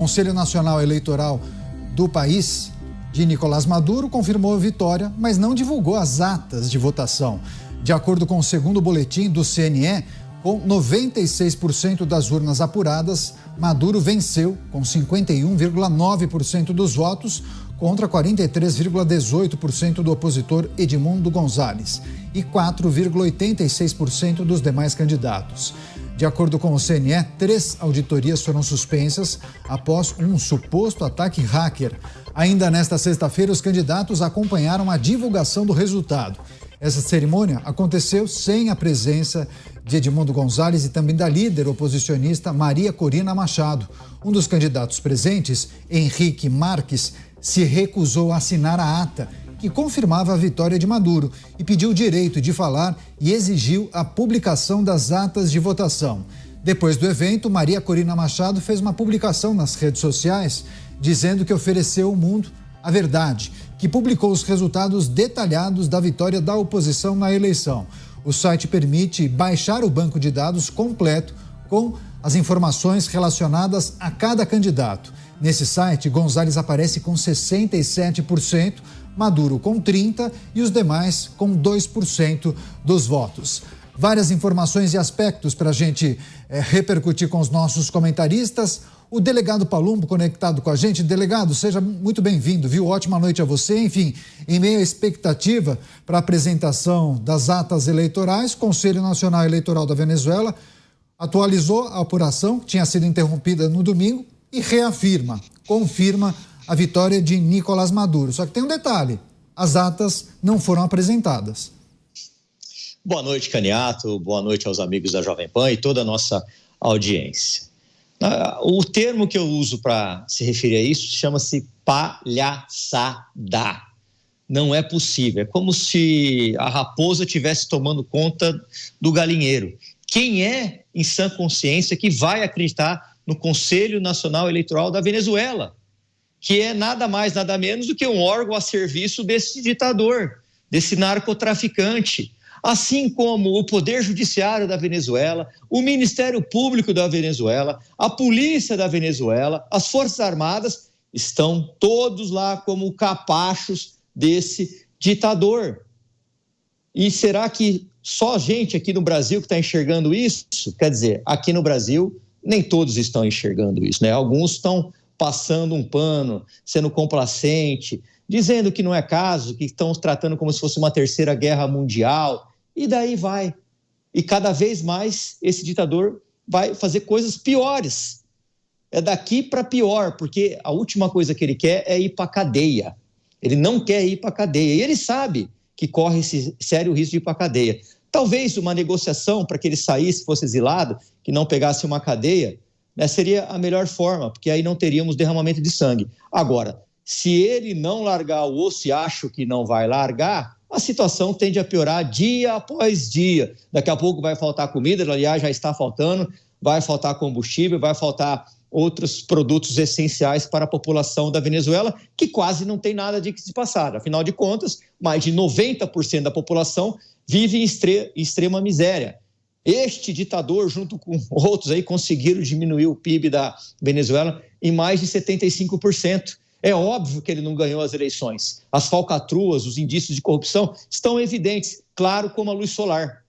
O Conselho Nacional Eleitoral do país, de Nicolás Maduro, confirmou a vitória, mas não divulgou as atas de votação. De acordo com o segundo boletim do CNE, com 96% das urnas apuradas, Maduro venceu com 51,9% dos votos contra 43,18% do opositor Edmundo Gonzalez e 4,86% dos demais candidatos. De acordo com o CNE, 3 auditorias foram suspensas após um suposto ataque hacker. Ainda nesta sexta-feira, os candidatos acompanharam a divulgação do resultado. Essa cerimônia aconteceu sem a presença de Edmundo Gonzalez e também da líder oposicionista Maria Corina Machado. Um dos candidatos presentes, Henrique Marques, se recusou a assinar a ata que confirmava a vitória de Maduro e pediu o direito de falar e exigiu a publicação das atas de votação. Depois do evento, Maria Corina Machado fez uma publicação nas redes sociais dizendo que ofereceu ao mundo a verdade, que publicou os resultados detalhados da vitória da oposição na eleição. O site permite baixar o banco de dados completo com as informações relacionadas a cada candidato. Nesse site, Gonzalez aparece com 67%, Maduro com 30% e os demais com 2% dos votos. Várias informações e aspectos para a gente repercutir com os nossos comentaristas. O delegado Palumbo conectado com a gente. Delegado, seja muito bem-vindo, viu? Ótima noite a você. Enfim, em meio à expectativa para a apresentação das atas eleitorais, o Conselho Nacional Eleitoral da Venezuela atualizou a apuração que tinha sido interrompida no domingo e confirma a vitória de Nicolás Maduro. Só que tem um detalhe, as atas não foram apresentadas. Boa noite, Caniato, boa noite aos amigos da Jovem Pan e toda a nossa audiência. O termo que eu uso para se referir a isso chama-se palhaçada. Não é possível, é como se a raposa estivesse tomando conta do galinheiro. Quem é, em sã consciência, que vai acreditar no Conselho Nacional Eleitoral da Venezuela, que é nada mais, nada menos do que um órgão a serviço desse ditador, desse narcotraficante, assim como o Poder Judiciário da Venezuela, o Ministério Público da Venezuela, a Polícia da Venezuela, as Forças Armadas, estão todos lá como capachos desse ditador. E será que só a gente aqui no Brasil que está enxergando isso? Quer dizer, aqui no Brasil, nem todos estão enxergando isso, né? Alguns estão passando um pano, sendo complacente, dizendo que não é caso, que estão tratando como se fosse uma terceira guerra mundial, e daí vai. E cada vez mais esse ditador vai fazer coisas piores. É daqui para pior, porque a última coisa que ele quer é ir para a cadeia. Ele não quer ir para a cadeia, e ele sabe que corre esse sério risco de ir para a cadeia. Talvez uma negociação para que ele saísse, fosse exilado, que não pegasse uma cadeia, né, seria a melhor forma, porque aí não teríamos derramamento de sangue. Agora, se ele não largar o osso e acho que não vai largar, a situação tende a piorar dia após dia. Daqui a pouco vai faltar comida, aliás, já está faltando, vai faltar combustível, vai faltar outros produtos essenciais para a população da Venezuela, que quase não tem nada de que se passar. Afinal de contas, mais de 90% da população vive em extrema miséria. Este ditador, junto com outros aí, conseguiram diminuir o PIB da Venezuela em mais de 75%. É óbvio que ele não ganhou as eleições. As falcatruas, os indícios de corrupção estão evidentes, claro como a luz solar.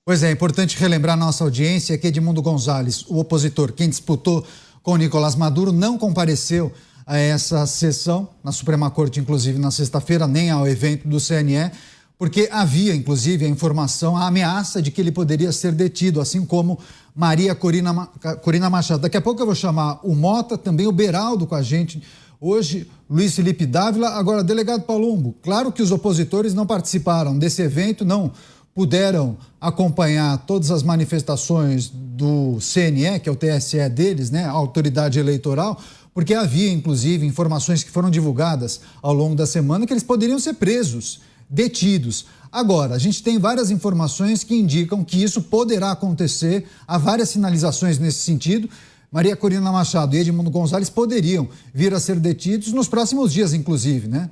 Pois é, importante relembrar a nossa audiência que Edmundo Gonzalez, o opositor, quem disputou com Nicolás Maduro, não compareceu a essa sessão na Suprema Corte, inclusive na sexta-feira, nem ao evento do CNE, porque havia, inclusive, a informação, a ameaça de que ele poderia ser detido, assim como Maria Corina Machado. Daqui a pouco eu vou chamar o Mota, também o Beraldo com a gente hoje, Luiz Felipe Dávila. Agora, delegado Palumbo, claro que os opositores não participaram desse evento, não puderam acompanhar todas as manifestações do CNE, que é o TSE deles, né, a autoridade eleitoral, porque havia, inclusive, informações que foram divulgadas ao longo da semana que eles poderiam ser presos, detidos. Agora, a gente tem várias informações que indicam que isso poderá acontecer, há várias sinalizações nesse sentido. Maria Corina Machado e Edmundo Gonzalez poderiam vir a ser detidos nos próximos dias, inclusive, né?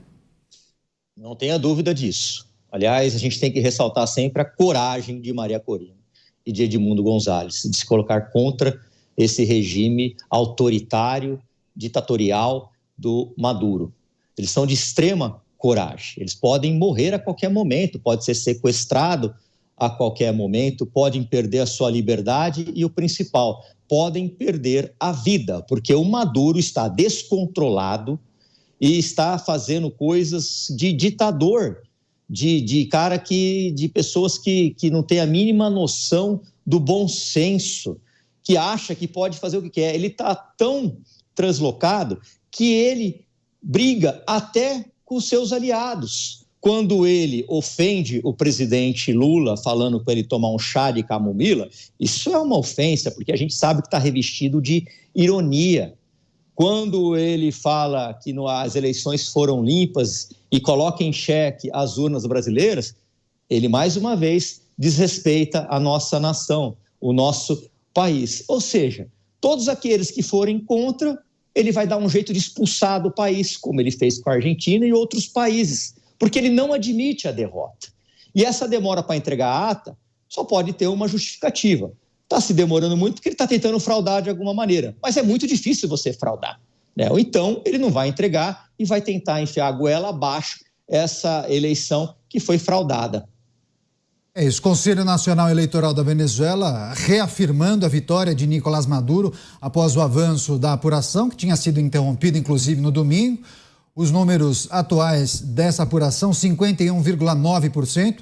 Não tenha dúvida disso. Aliás, a gente tem que ressaltar sempre a coragem de Maria Corina e de Edmundo Gonzalez de se colocar contra esse regime autoritário, ditatorial do Maduro. Eles são de extrema coragem. Eles podem morrer a qualquer momento, pode ser sequestrado a qualquer momento, podem perder a sua liberdade e, o principal, podem perder a vida, porque o Maduro está descontrolado e está fazendo coisas de ditador, de pessoas que não têm a mínima noção do bom senso, que acha que pode fazer o que quer. Ele está tão translocado que ele briga até com seus aliados. Quando ele ofende o presidente Lula, falando para ele tomar um chá de camomila, isso é uma ofensa, porque a gente sabe que está revestido de ironia. Quando ele fala que as eleições foram limpas e coloca em xeque as urnas brasileiras, ele, mais uma vez, desrespeita a nossa nação, o nosso país. Ou seja, todos aqueles que forem contra, ele vai dar um jeito de expulsar do país, como ele fez com a Argentina e outros países, porque ele não admite a derrota. E essa demora para entregar a ata só pode ter uma justificativa. Está se demorando muito porque ele está tentando fraudar de alguma maneira, mas é muito difícil você fraudar, né? Ou então ele não vai entregar e vai tentar enfiar a goela abaixo essa eleição que foi fraudada. É isso, o Conselho Nacional Eleitoral da Venezuela reafirmando a vitória de Nicolás Maduro após o avanço da apuração, que tinha sido interrompido inclusive no domingo. Os números atuais dessa apuração, 51,9%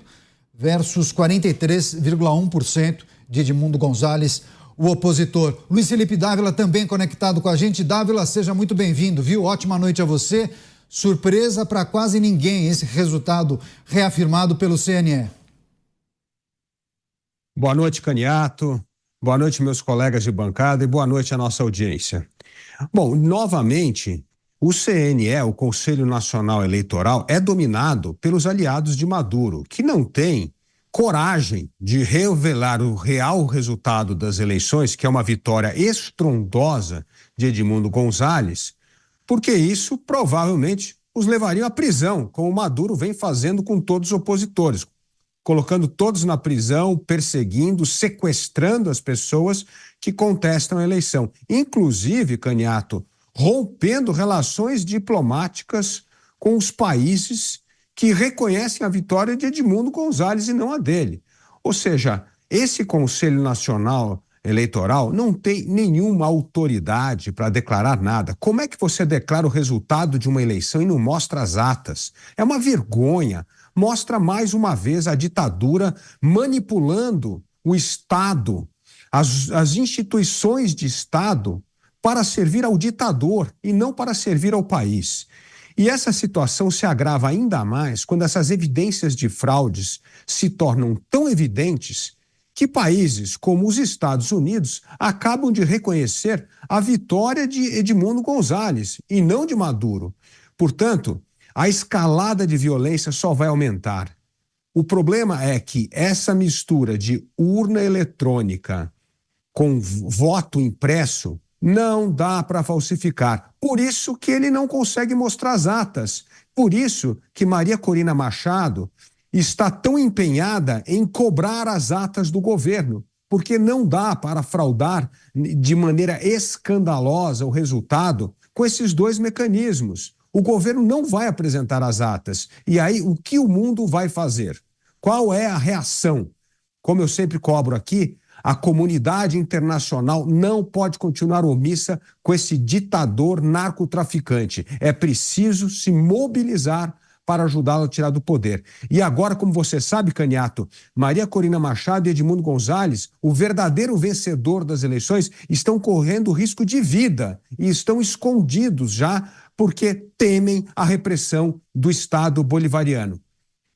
versus 43,1% de Edmundo Gonzalez, o opositor. Luiz Felipe Dávila também conectado com a gente. Dávila, seja muito bem-vindo, viu? Ótima noite a você. Surpresa para quase ninguém esse resultado reafirmado pelo CNE. Boa noite, Caniato. Boa noite, meus colegas de bancada, e boa noite à nossa audiência. Bom, novamente, o CNE, o Conselho Nacional Eleitoral, é dominado pelos aliados de Maduro, que não têm coragem de revelar o real resultado das eleições, que é uma vitória estrondosa de Edmundo Gonzalez, porque isso provavelmente os levaria à prisão, como Maduro vem fazendo com todos os opositores, colocando todos na prisão, perseguindo, sequestrando as pessoas que contestam a eleição. Inclusive, Caniato, rompendo relações diplomáticas com os países que reconhecem a vitória de Edmundo Gonzalez e não a dele. Ou seja, esse Conselho Nacional Eleitoral não tem nenhuma autoridade para declarar nada. Como é que você declara o resultado de uma eleição e não mostra as atas? É uma vergonha. Mostra mais uma vez a ditadura manipulando o Estado, as instituições de Estado, para servir ao ditador e não para servir ao país. E essa situação se agrava ainda mais quando essas evidências de fraudes se tornam tão evidentes que países como os Estados Unidos acabam de reconhecer a vitória de Edmundo Gonzalez e não de Maduro. Portanto, a escalada de violência só vai aumentar. O problema é que essa mistura de urna eletrônica com voto impresso não dá para falsificar. Por isso que ele não consegue mostrar as atas. Por isso que Maria Corina Machado está tão empenhada em cobrar as atas do governo, porque não dá para fraudar de maneira escandalosa o resultado com esses dois mecanismos. O governo não vai apresentar as atas. E aí, o que o mundo vai fazer? Qual é a reação? Como eu sempre cobro aqui, a comunidade internacional não pode continuar omissa com esse ditador narcotraficante. É preciso se mobilizar para ajudá-lo a tirar do poder. E agora, como você sabe, Caniato, Maria Corina Machado e Edmundo Gonzalez, o verdadeiro vencedor das eleições, estão correndo risco de vida e estão escondidos já porque temem a repressão do Estado bolivariano.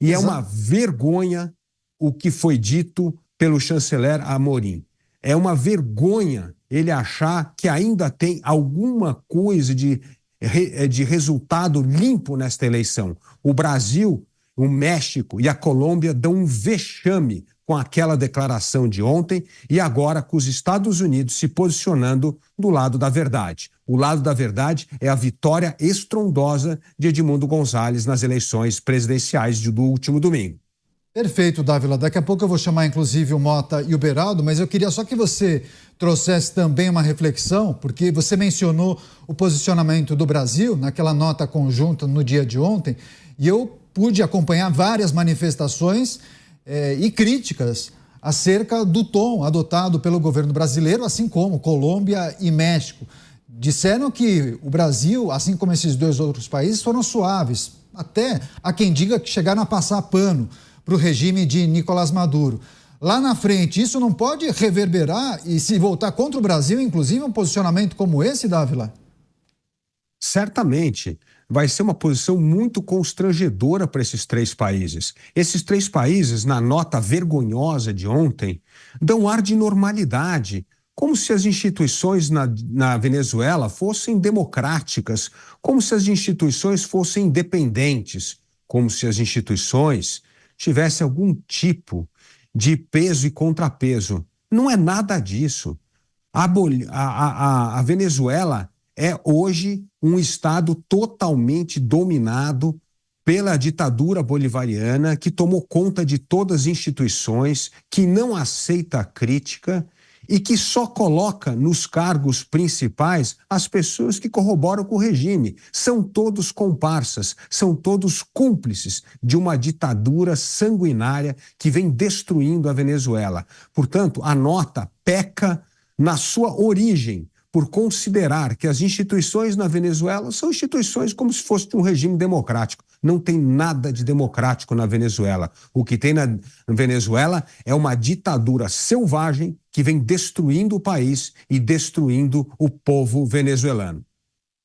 E é uma vergonha o que foi dito pelo chanceler Amorim. É uma vergonha ele achar que ainda tem alguma coisa de resultado limpo nesta eleição. O Brasil, o México e a Colômbia dão um vexame com aquela declaração de ontem e agora com os Estados Unidos se posicionando do lado da verdade. O lado da verdade é a vitória estrondosa de Edmundo Gonzalez nas eleições presidenciais do último domingo. Perfeito, Dávila. Daqui a pouco eu vou chamar inclusive o Mota e o Beraldo, mas eu queria só que você trouxesse também uma reflexão, porque você mencionou o posicionamento do Brasil naquela nota conjunta no dia de ontem, e eu pude acompanhar várias manifestações e críticas acerca do tom adotado pelo governo brasileiro, assim como Colômbia e México. Disseram que o Brasil, assim como esses dois outros países, foram suaves. Até há quem diga que chegaram a passar pano para o regime de Nicolás Maduro. Lá na frente, isso não pode reverberar e se voltar contra o Brasil, inclusive um posicionamento como esse, Dávila? Certamente vai ser uma posição muito constrangedora para esses três países. Esses três países, na nota vergonhosa de ontem, dão ar de normalidade, como se as instituições na Venezuela fossem democráticas, como se as instituições fossem independentes, como se as instituições tivessem algum tipo de peso e contrapeso. Não é nada disso. A Venezuela é hoje um estado totalmente dominado pela ditadura bolivariana, que tomou conta de todas as instituições, que não aceita a crítica e que só coloca nos cargos principais as pessoas que corroboram com o regime. São todos comparsas, são todos cúmplices de uma ditadura sanguinária que vem destruindo a Venezuela. Portanto, a nota peca na sua origem por considerar que as instituições na Venezuela são instituições como se fosse um regime democrático. Não tem nada de democrático na Venezuela. O que tem na Venezuela é uma ditadura selvagem que vem destruindo o país e destruindo o povo venezuelano.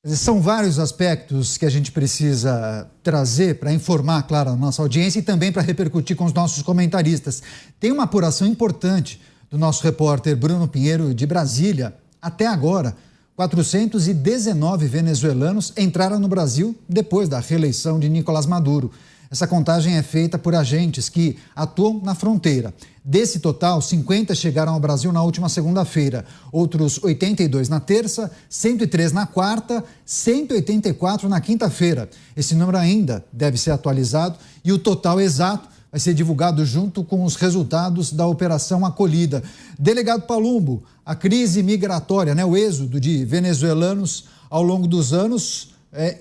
São vários aspectos que a gente precisa trazer para informar, claro, a nossa audiência e também para repercutir com os nossos comentaristas. Tem uma apuração importante do nosso repórter Bruno Pinheiro, de Brasília. Até agora, 419 venezuelanos entraram no Brasil depois da reeleição de Nicolás Maduro. Essa contagem é feita por agentes que atuam na fronteira. Desse total, 50 chegaram ao Brasil na última segunda-feira, outros 82 na terça, 103 na quarta, 184 na quinta-feira. Esse número ainda deve ser atualizado e o total exato vai ser divulgado junto com os resultados da Operação Acolhida. Delegado Palumbo, a crise migratória, o êxodo de venezuelanos ao longo dos anos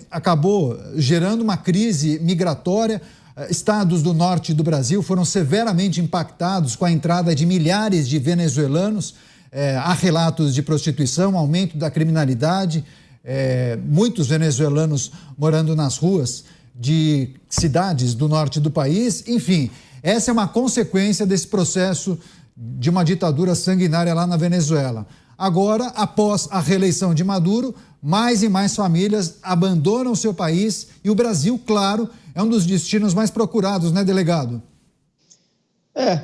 acabou gerando uma crise migratória. Estados do norte do Brasil foram severamente impactados com a entrada de milhares de venezuelanos. Há relatos de prostituição, aumento da criminalidade, muitos venezuelanos morando nas ruas de cidades do norte do país. Enfim, essa é uma consequência desse processo de uma ditadura sanguinária lá na Venezuela. Agora, após a reeleição de Maduro, mais e mais famílias abandonam seu país e o Brasil, claro, é um dos destinos mais procurados, né, delegado?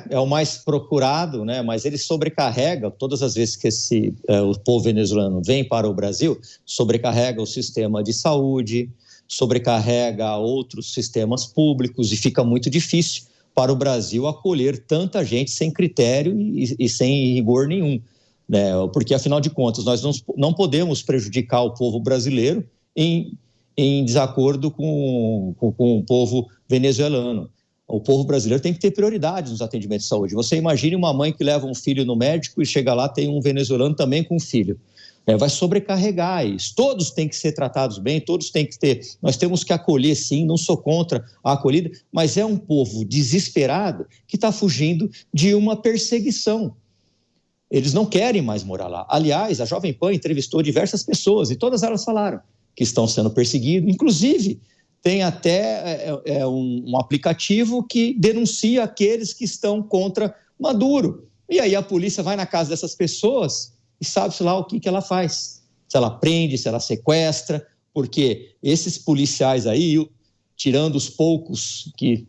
É o mais procurado, né? Mas ele sobrecarrega, todas as vezes que o povo venezuelano vem para o Brasil, sobrecarrega o sistema de saúde, sobrecarrega outros sistemas públicos e fica muito difícil para o Brasil acolher tanta gente sem critério e sem rigor nenhum, né? Porque, afinal de contas, nós não podemos prejudicar o povo brasileiro em desacordo com o povo venezuelano. O povo brasileiro tem que ter prioridade nos atendimentos de saúde. Você imagine uma mãe que leva um filho no médico e chega lá, tem um venezuelano também com um filho. Vai sobrecarregar isso. Todos têm que ser tratados bem, todos têm que ter. Nós temos que acolher, sim, não sou contra a acolhida, mas é um povo desesperado que está fugindo de uma perseguição. Eles não querem mais morar lá. Aliás, a Jovem Pan entrevistou diversas pessoas e todas elas falaram que estão sendo perseguidos. Inclusive, tem até um aplicativo que denuncia aqueles que estão contra Maduro. E aí a polícia vai na casa dessas pessoas e sabe-se lá o que ela faz. Se ela prende, se ela sequestra, porque esses policiais aí, tirando os poucos que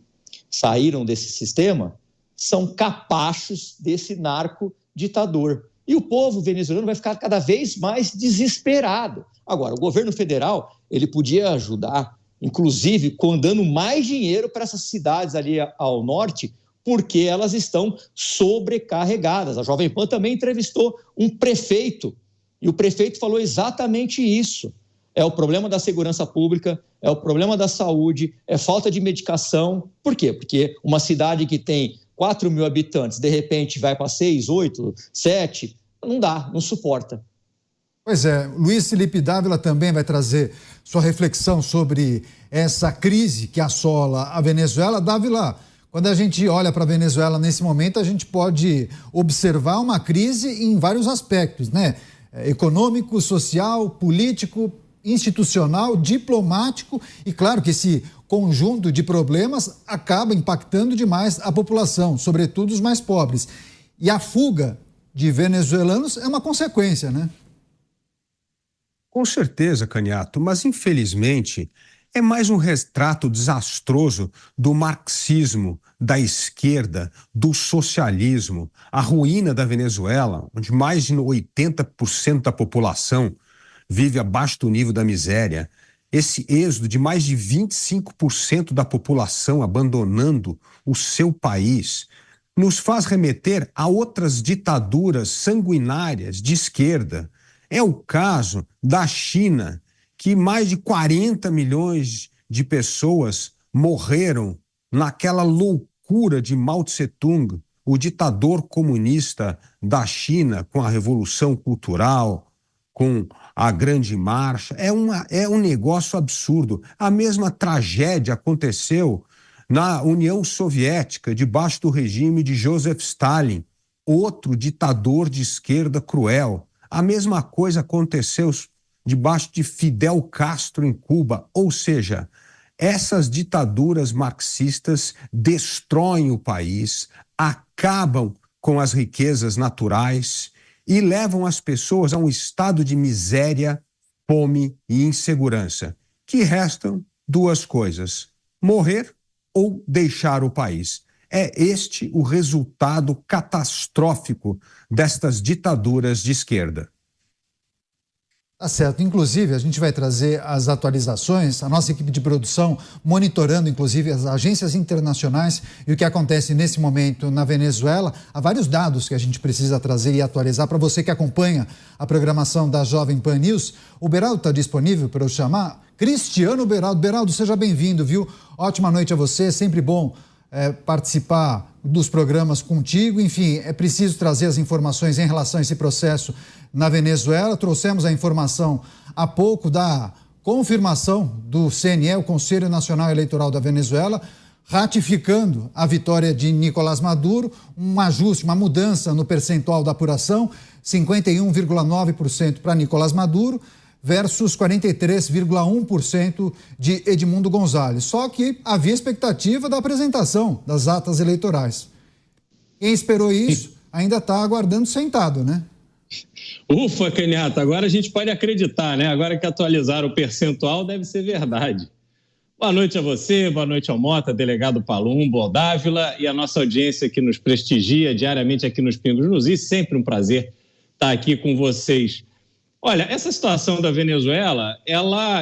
saíram desse sistema, são capachos desse narco-ditador. E o povo venezuelano vai ficar cada vez mais desesperado. Agora, o governo federal, ele podia ajudar, inclusive, dando mais dinheiro para essas cidades ali ao norte, porque elas estão sobrecarregadas. A Jovem Pan também entrevistou um prefeito, e o prefeito falou exatamente isso. é o problema da segurança pública, é o problema da saúde, é falta de medicação. Por quê? Porque uma cidade que tem 4 mil habitantes, de repente vai para 6, 8, 7, não dá, não suporta. Pois é, Luiz Felipe Dávila também vai trazer sua reflexão sobre essa crise que assola a Venezuela. Dávila, quando a gente olha para a Venezuela nesse momento, a gente pode observar uma crise em vários aspectos, né? Econômico, social, político, institucional, diplomático, e claro que esse conjunto de problemas acaba impactando demais a população, sobretudo os mais pobres. E a fuga de venezuelanos é uma consequência, né? Com certeza, Caniato, mas infelizmente é mais um retrato desastroso do marxismo, da esquerda, do socialismo, a ruína da Venezuela, onde mais de 80% da população vive abaixo do nível da miséria. Esse êxodo de mais de 25% da população abandonando o seu país nos faz remeter a outras ditaduras sanguinárias de esquerda. É o caso da China, que mais de 40 milhões de pessoas morreram naquela loucura de Mao Tse-tung, o ditador comunista da China, com a Revolução Cultural, com a Grande Marcha. É um negócio absurdo. A mesma tragédia aconteceu na União Soviética, debaixo do regime de Joseph Stalin, outro ditador de esquerda cruel. A mesma coisa aconteceu debaixo de Fidel Castro em Cuba. Ou seja, essas ditaduras marxistas destroem o país, acabam com as riquezas naturais e levam as pessoas a um estado de miséria, fome e insegurança, que restam duas coisas: morrer ou deixar o país. É este o resultado catastrófico destas ditaduras de esquerda. Tá certo. Inclusive, a gente vai trazer as atualizações, a nossa equipe de produção monitorando, inclusive, as agências internacionais e o que acontece nesse momento na Venezuela. Há vários dados que a gente precisa trazer e atualizar para você que acompanha a programação da Jovem Pan News. O Beraldo está disponível para eu chamar? Cristiano Beraldo. Beraldo, seja bem-vindo, viu? Ótima noite a você, sempre bom participar dos programas contigo. Enfim, é preciso trazer as informações em relação a esse processo na Venezuela. Trouxemos a informação há pouco da confirmação do CNE, o Conselho Nacional Eleitoral da Venezuela, ratificando a vitória de Nicolás Maduro, um ajuste, uma mudança no percentual da apuração, 51,9% para Nicolás Maduro versus 43,1% de Edmundo Gonzalez. Só que havia expectativa da apresentação das atas eleitorais. Quem esperou isso ainda está aguardando sentado, né? Ufa, Caniato, agora a gente pode acreditar, né? Agora que atualizaram o percentual, deve ser verdade. Boa noite a você, boa noite ao Mota, delegado Palumbo, ao Dávila e a nossa audiência que nos prestigia diariamente aqui nos Pingos nos Is. Sempre um prazer estar aqui com vocês. Olha, essa situação da Venezuela,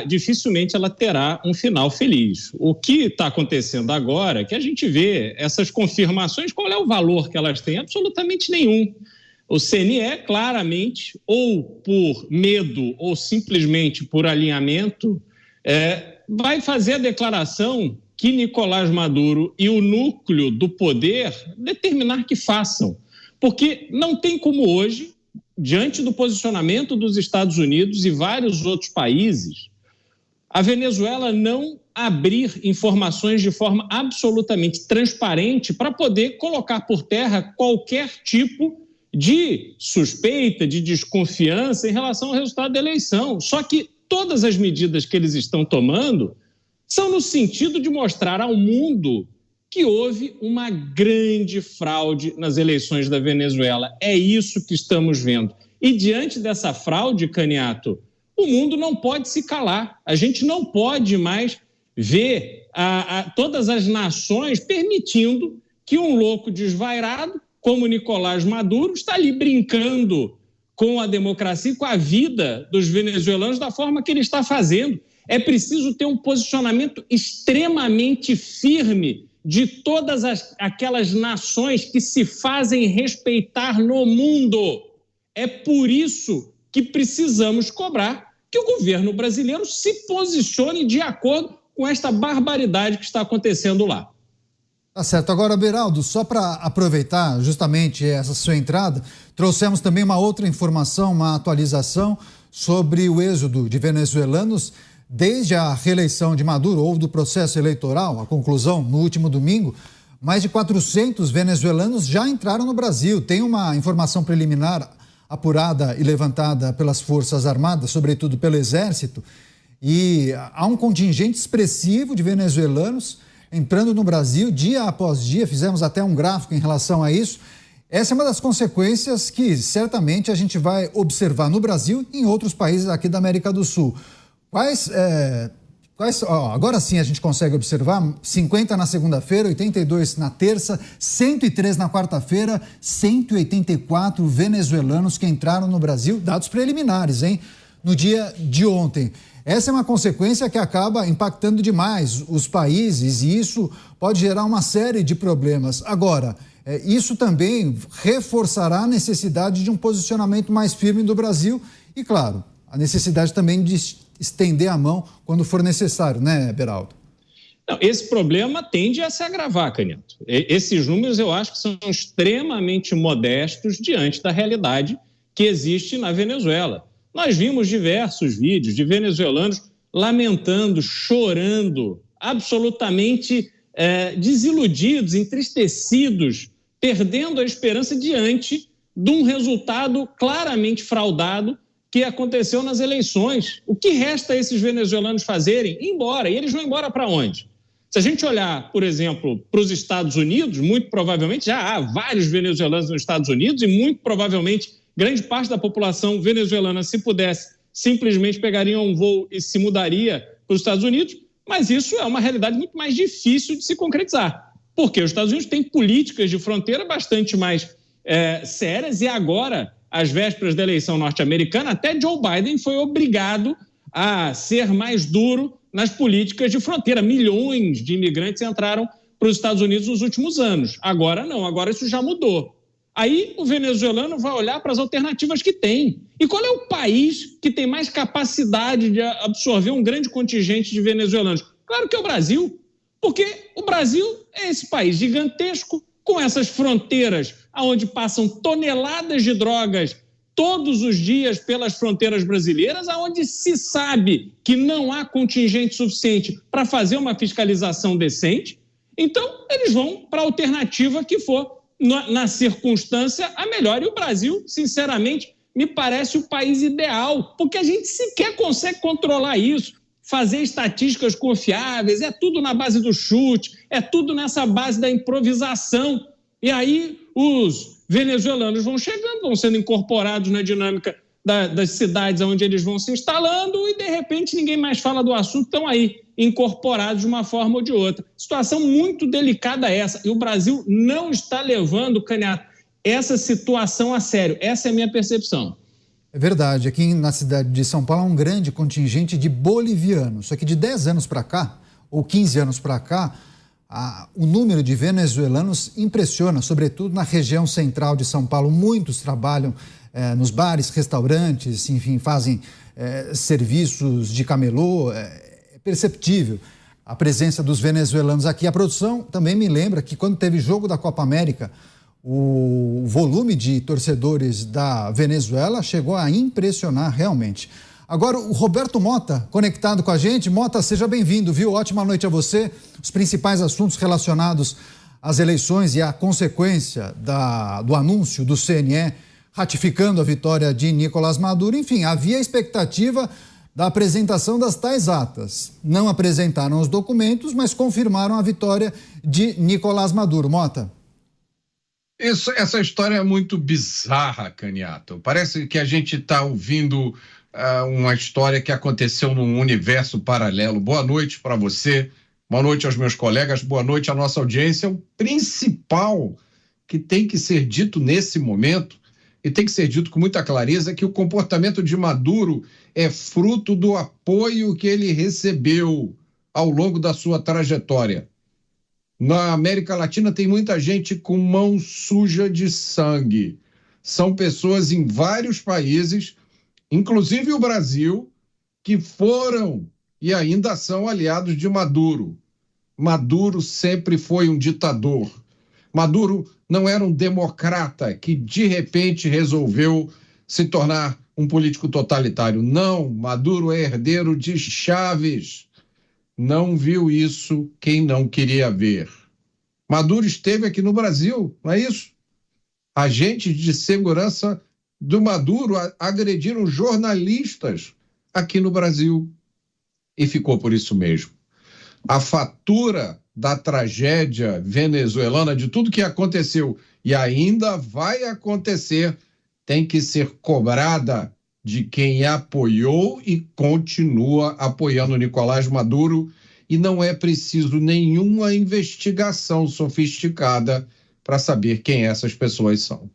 dificilmente ela terá um final feliz. O que está acontecendo agora é que a gente vê essas confirmações, qual é o valor que elas têm? Absolutamente nenhum. O CNE, claramente, ou por medo ou simplesmente por alinhamento, vai fazer a declaração que Nicolás Maduro e o núcleo do poder determinar que façam. Porque não tem como hoje, diante do posicionamento dos Estados Unidos e vários outros países, a Venezuela não abrir informações de forma absolutamente transparente para poder colocar por terra qualquer tipo de suspeita, de desconfiança em relação ao resultado da eleição. Só que todas as medidas que eles estão tomando são no sentido de mostrar ao mundo que houve uma grande fraude nas eleições da Venezuela. É isso que estamos vendo. E diante dessa fraude, Caniato, o mundo não pode se calar. A gente não pode mais ver todas as nações permitindo que um louco desvairado, como Nicolás Maduro, está ali brincando com a democracia e com a vida dos venezuelanos da forma que ele está fazendo. É preciso ter um posicionamento extremamente firme de todas aquelas nações que se fazem respeitar no mundo. É por isso que precisamos cobrar que o governo brasileiro se posicione de acordo com esta barbaridade que está acontecendo lá. Tá certo. Agora, Beraldo, só para aproveitar justamente essa sua entrada, trouxemos também uma outra informação, uma atualização sobre o êxodo de venezuelanos desde a reeleição de Maduro ou do processo eleitoral, a conclusão no último domingo. Mais de 400 venezuelanos já entraram no Brasil. Tem uma informação preliminar apurada e levantada pelas Forças Armadas, sobretudo pelo Exército, e há um contingente expressivo de venezuelanos entrando no Brasil dia após dia. Fizemos até um gráfico em relação a isso. Essa é uma das consequências que certamente a gente vai observar no Brasil e em outros países aqui da América do Sul. Agora sim a gente consegue observar: 50 na segunda-feira, 82 na terça, 103 na quarta-feira, 184 venezuelanos que entraram no Brasil, dados preliminares, hein? No dia de ontem. Essa é uma consequência que acaba impactando demais os países e isso pode gerar uma série de problemas. Agora, isso também reforçará a necessidade de um posicionamento mais firme do Brasil e, claro, a necessidade também de estender a mão quando for necessário, né, Beraldo? Não, esse problema tende a se agravar, Canhoto. Esses números eu acho que são extremamente modestos diante da realidade que existe na Venezuela. Nós vimos diversos vídeos de venezuelanos lamentando, chorando, absolutamente desiludidos, entristecidos, perdendo a esperança diante de um resultado claramente fraudado que aconteceu nas eleições. O que resta a esses venezuelanos fazerem? Ir embora. E eles vão embora para onde? Se a gente olhar, por exemplo, para os Estados Unidos, muito provavelmente já há vários venezuelanos nos Estados Unidos e muito provavelmente grande parte da população venezuelana, se pudesse, simplesmente pegaria um voo e se mudaria para os Estados Unidos, mas isso é uma realidade muito mais difícil de se concretizar, porque os Estados Unidos têm políticas de fronteira bastante mais sérias e agora, às vésperas da eleição norte-americana, até Joe Biden foi obrigado a ser mais duro nas políticas de fronteira. Milhões de imigrantes entraram para os Estados Unidos nos últimos anos. Agora não, agora isso já mudou. Aí o venezuelano vai olhar para as alternativas que tem. E qual é o país que tem mais capacidade de absorver um grande contingente de venezuelanos? Claro que é o Brasil, porque o Brasil é esse país gigantesco, com essas fronteiras onde passam toneladas de drogas todos os dias pelas fronteiras brasileiras, onde se sabe que não há contingente suficiente para fazer uma fiscalização decente. Então, eles vão para a alternativa que for, na circunstância, a melhor. E o Brasil, sinceramente, me parece o país ideal, porque a gente sequer consegue controlar isso, fazer estatísticas confiáveis, é tudo na base do chute, é tudo nessa base da improvisação. E aí os venezuelanos vão chegando, vão sendo incorporados na dinâmica das cidades onde eles vão se instalando e, de repente, ninguém mais fala do assunto, estão aí incorporados de uma forma ou de outra. Situação muito delicada essa. E o Brasil não está levando, Canhoto, essa situação a sério. Essa é a minha percepção. É verdade. Aqui na cidade de São Paulo há um grande contingente de bolivianos. Só que de 10 anos para cá, ou 15 anos para cá, o número de venezuelanos impressiona, sobretudo na região central de São Paulo. Muitos trabalham nos bares, restaurantes, enfim, fazem serviços de camelô. É perceptível a presença dos venezuelanos aqui. A produção também me lembra que quando teve jogo da Copa América, o volume de torcedores da Venezuela chegou a impressionar realmente. Agora, o Roberto Mota, conectado com a gente. Mota, seja bem-vindo, viu? Ótima noite a você. Os principais assuntos relacionados às eleições e à consequência do anúncio do CNE ratificando a vitória de Nicolás Maduro. Enfim, havia expectativa da apresentação das tais atas. Não apresentaram os documentos, mas confirmaram a vitória de Nicolás Maduro. Mota. Essa história é muito bizarra, Canhoto. Parece que a gente está ouvindo uma história que aconteceu num universo paralelo. Boa noite para você, boa noite aos meus colegas, boa noite à nossa audiência. O principal que tem que ser dito nesse momento, e tem que ser dito com muita clareza, é que o comportamento de Maduro é fruto do apoio que ele recebeu ao longo da sua trajetória. Na América Latina tem muita gente com mão suja de sangue. São pessoas em vários países, inclusive o Brasil, que foram e ainda são aliados de Maduro. Maduro sempre foi um ditador. Maduro não era um democrata que, de repente, resolveu se tornar um político totalitário. Não, Maduro é herdeiro de Chávez. Não viu isso quem não queria ver. Maduro esteve aqui no Brasil, não é isso? Agentes de segurança do Maduro agrediram jornalistas aqui no Brasil. E ficou por isso mesmo. A fatura da tragédia venezuelana, de tudo que aconteceu e ainda vai acontecer, tem que ser cobrada de quem apoiou e continua apoiando Nicolás Maduro, e não é preciso nenhuma investigação sofisticada para saber quem essas pessoas são.